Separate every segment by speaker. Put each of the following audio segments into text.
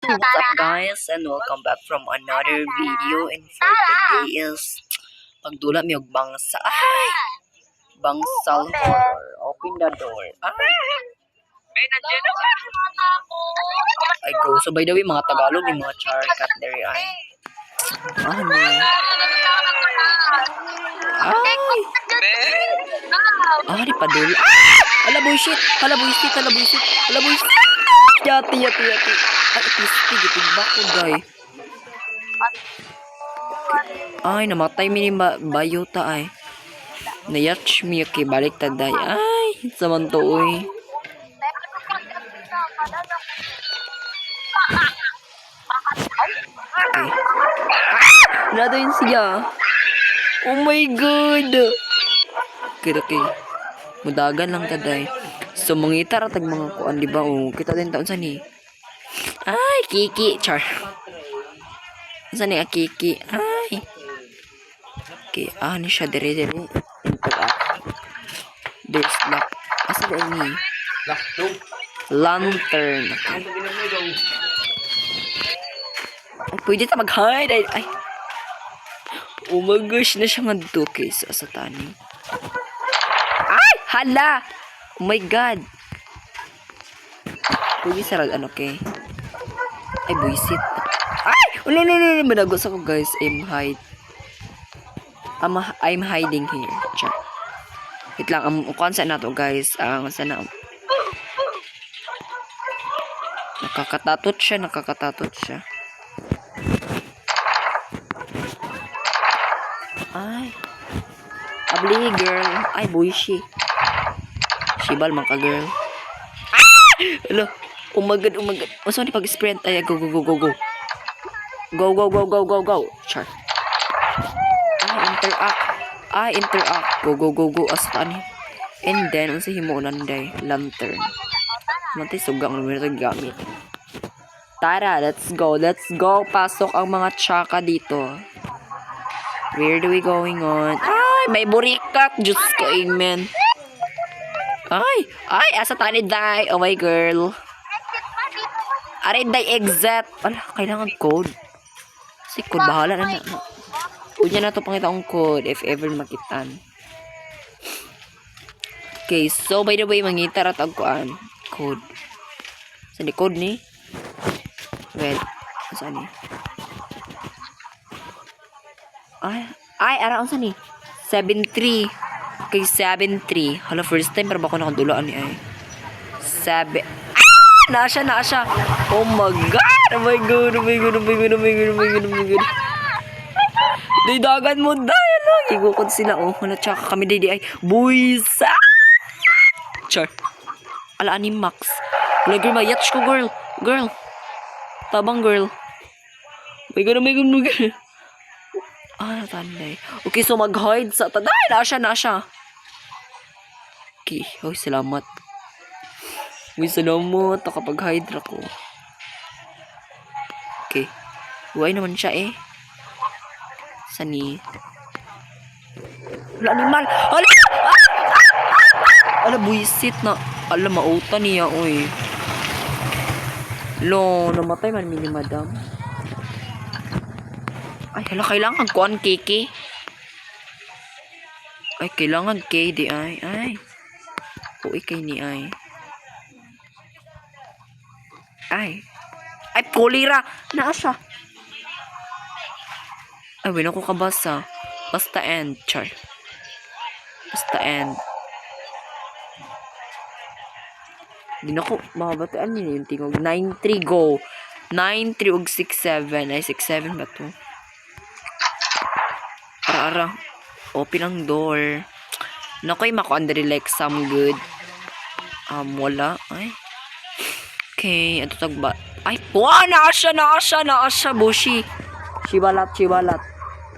Speaker 1: What's up guys and welcome back from another video, and for today is pagdula mi og bangsa. Ay! Bangsal horror. Open the door. Ay go. So by the way mga Tagalog yung mga charcat dere ay. Ano? Ay! Di padul. Ala bullshit. Ala bullshit. Ala bullshit. Ala bullshit. Yati. Ay, pisti, gitibak ko, day. Ay, namatay mi ni Bayota, ay. Nayatch mi, okay, balik ta, day. Ay, saman to, uy. Okay. Nado yun siya. Oh my God. Okay. Mudagan lang ta, day. So, mangita ratag mga kuan, di ba? Oh, kita din taon sa ni. Ay, Kiki, char. Saan ni Kiki? Ay. Okay, ni siya dire. There's lock. Asa ba ini? Lantern. Okay. Ay, pwede ta mag-hide. Ay. Oh my gosh, na siya nga dito. Okay, sa tani. Ay, hala! Oh my God. Pwede sarag okay. Ay, buisit. Ay! No. Managos ako, guys. I'm hiding here. Check. Wait lang. Ukuan saan na to, guys. Saan na. Nakakatatot siya. Ay. Abli, girl. Ay, buishi. Shibal, maka, girl. Ah! Hello. Oh my God. Masa ni pag-sprint? Ay, go. Go. Char. Interact. Go. Astaan ni. And then, ang sa himunan day. Lantern. Matay sugang naman ito gamit. Tara, let's go. Pasok ang mga tsaka dito. Where do we going on? Ay, may burikat. Diyos ko, amen. Ay, asa tani day. Oh my girl. Aray day exit. Ala, kailangan code. Si code, bahala na. Unya na to pangita ang code if ever makitan. Okay, so by the way, mangita rat ang code. Saan ni code ni? Well, saan ni? Ay, araw saan ni? 7-3. Okay, 7-3. Hala, first time pero bako nakadulaan ni ay. 7. Nasya. Oh my God. Oh my God. Didagan mo dahil lang. Igukod sila. Oh, tsaka kami di ay. Buisa. Char. Alaan ni Max. Wala, girl, mayatch ko, girl. Tabang, girl. My God. Tanday. Okay, so mag-hide sa taday. Nasya. Okay. Oh, salamat. Salamat. Nakapag-hydra ko. Okay. Buhay naman siya eh. Sani. Wala animal. Ala, buisit na. Ala, mauta niya, oy. Namatay man ni madam. Ay, hala, kailangan kuan Kiki. Ay, kailangan di ay. Uy, kay ni ay. Ay, pulira. Naasa. Ay, wala ko kabasa. Basta end, char. Basta end. Hindi na ko makabataan nila yung tingog. 9-3 go. 9-3 og 6-7. Ay, 6-7 ba to? Ara. Open ang door. Nakoy mako-under like some good. Wala. Ay. Okay, ito tagba. Ay, naasya, bushi. Chibalat.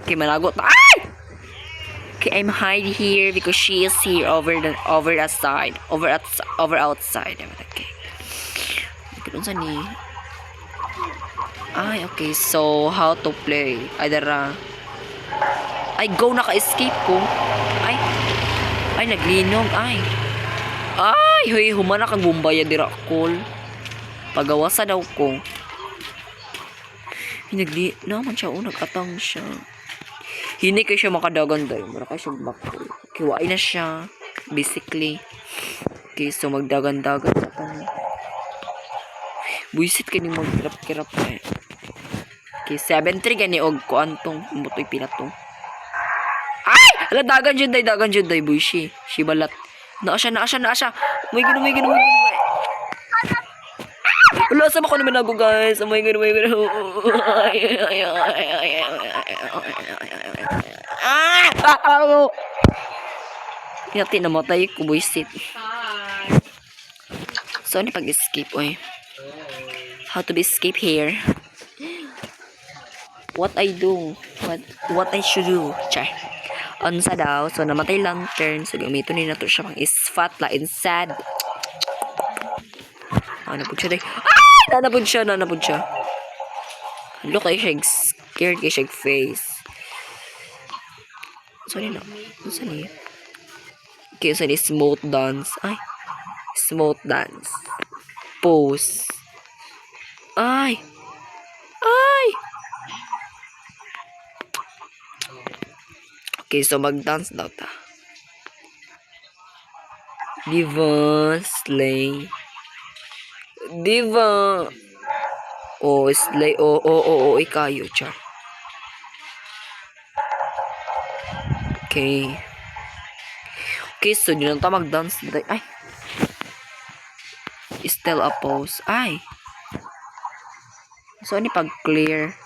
Speaker 1: Okay, managot. Ay! Okay, I'm hide here because she is here over outside. Okay. Kung saan ni? Ay, okay. So, how to play? Ay, go, naka-escape ko. Ay, naglinog. Ay, humana kang bumbaya dira, cool. Pagawasa daw ko. Hinagli naman siya, nag-atang siya. Hindi kayo siya makadagan dahil. Mara kayo siya bakol. Kiwain na siya. Basically. Okay, so magdagan-dagan sa kanya. Buisit ka ni mag-kirap-kirap na eh. Okay, 7-3 gani og kuantong mutoy pinato. Ay! Ala, dagan dyan day, buishi. Shibalat. Naa siya. May gano. Wala, sama ko naman ako, guys. Oh my god. Pinati namatay ko, buisit. So, ano pag-escape, oy? How to escape here? What I do? What I should do? Char. Unsa daw? So, namatay lantern. So, gamito ni na to siya pang isfat la insad. Nanapod siya day. Ay! Nanapod siya. Look, ay siya scared kay siya face. Sorry na. Unsa ni? Okay, unsa ni smooth dance. Ay. Smooth dance. Pose. Ay. Okay, so mag-dance daw ta. Diva, slay. Diva. Oh, slay. Oh, ikayo, char. Okay. Okay, so yun lang ta mag-dance. Ay. Still a pose. Ay. So, ano pag-clear?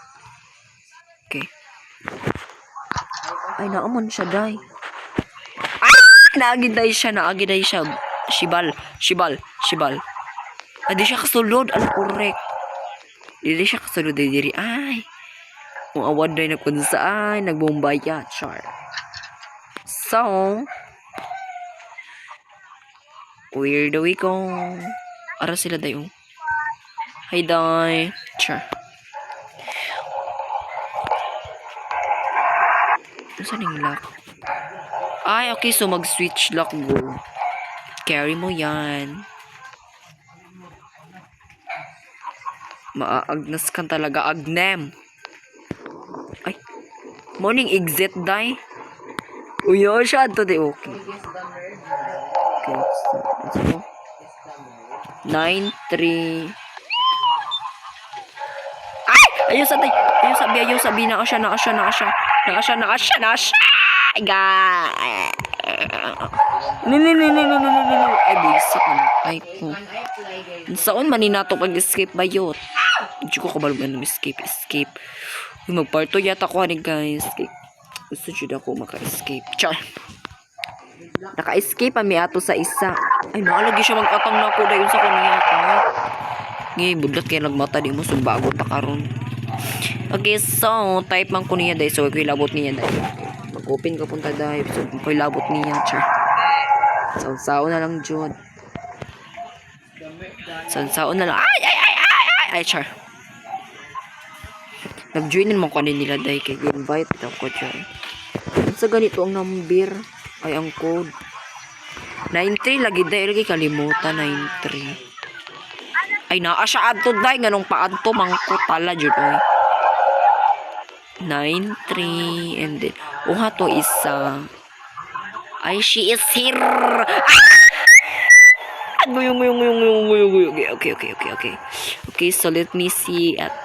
Speaker 1: Okay. Ay, naamon siya, day. Ah! Naagiday siya. Shibal. Di siya kasulod. Ano, correct. Di siya kasulod. Diri. Ay. Kung awad day na kung saan. Nagbombaya. Char. So. Where do we go? Ara sila, day. Hi, day. Char. Saan yung lock? Ay, okay. So, mag-switch lock go. Carry mo yan. Maaagnas kan talaga, Agnem. Ay. Morning exit, day. Uyo, siya. Ito, day. Okay. Okay. So, 9-3. Ay! Ayaw sabi. Naka siya. No. Ay, basic naman. Ay, ko. Saan maninato pag-escape ba yun? Hindi ko kabalugan ng escape. Magparto yata ko, guys. Gusto dyan ako maka-escape. Char. Naka-escape mi ato sa isa. Ay, naalagi siya mag-atang na ako dahil sa kaniya. Ngayon, budlat kayo nagmata di mo. Sumbago ta karon. Okay, so, type man ko niya dahil. So, ako ilabot niya dahil. Mag-open ka punta dahil. So, ako ilabot niya. Char. Sao na lang, Jod. Sao na lang. Ay, char. Nag-join naman ko nila dahil. Kaya invite ako dyan. Sa ganito ang number. Ay, ang code. 9-3 lagi dahil. Lagi kalimutan. 9-3. Ay, naa siya ato dahil. Ganong paanto. Mangko tala, Jod. 9-3. And then, to isa. Ay, she is here. Guyong. Okay. Okay, so let me see at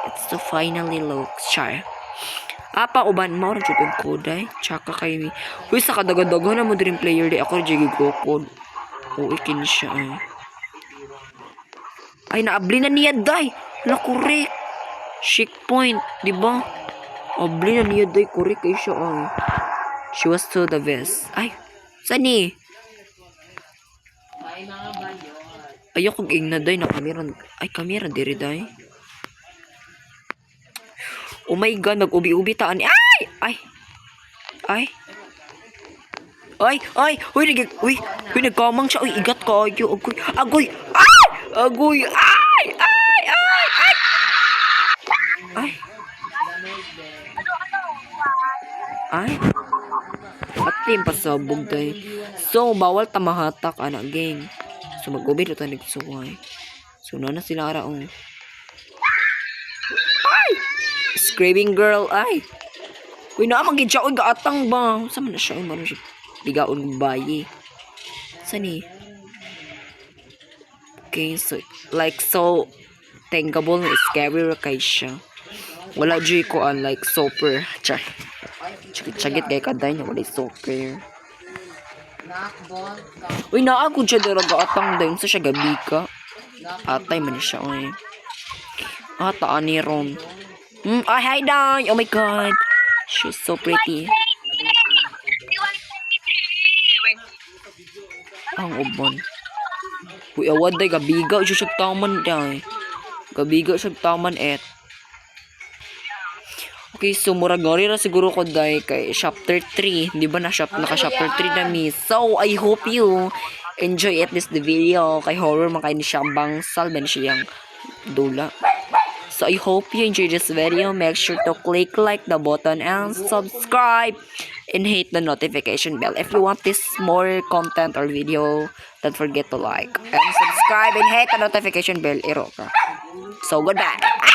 Speaker 1: it's to finally look. Char. Uban mo rin yung code ay. Tsaka kay mi. Uy, sa kadagadago na mo din player di ako jigi go code. Ikin siya ay. Ay, naabli na niya day. Wala, correct. Chic point, di ba? Abli na niya day, correct kay siya ay. She was to the best. Ay, saan ayoko igna day na kamera. Ay, kamera diri day. Oh my god, nag-ubi-ubi taan. Ay. Uy, nagkamang siya. Uy, igat ka. Agoy. Ay. Pati yung pasabog day. So, bawal tamahatak, anak gang. So, mag-ubi ito nagsuway. So, na sila araong. Ay! Craving girl, ay. Uy, na, mag-idya, uy, gaatang ba? Saan man na siya, uy, maroon siya. Bigaon bayi. Saan eh? Okay, so, like, so, thinkable na scary ra kay siya. Wala dyan ko, like, super. Char. Chagit kay kaday niya, wala super. Uy, naago siya dira gaatang dayon sa siya gabi ka. Atay man siya, uy. Taan ni Ron. Hi, Day! Oh my God! She's so pretty. Ang ubon. Uy, awad day, gabiga siya siya taman day. Gabiga siya taman Okay, so muragori ra siguro ko day kay chapter 3. Di ba naka chapter 3 na mi. So, I hope you enjoy at least the video. Kay horror man kay ni siya bangsal ben siyang dula. So, I hope you enjoy this video. Make sure to click like the button and subscribe. And hit the notification bell. If you want this more content or video, don't forget to like and subscribe and hit the notification bell. So, goodbye.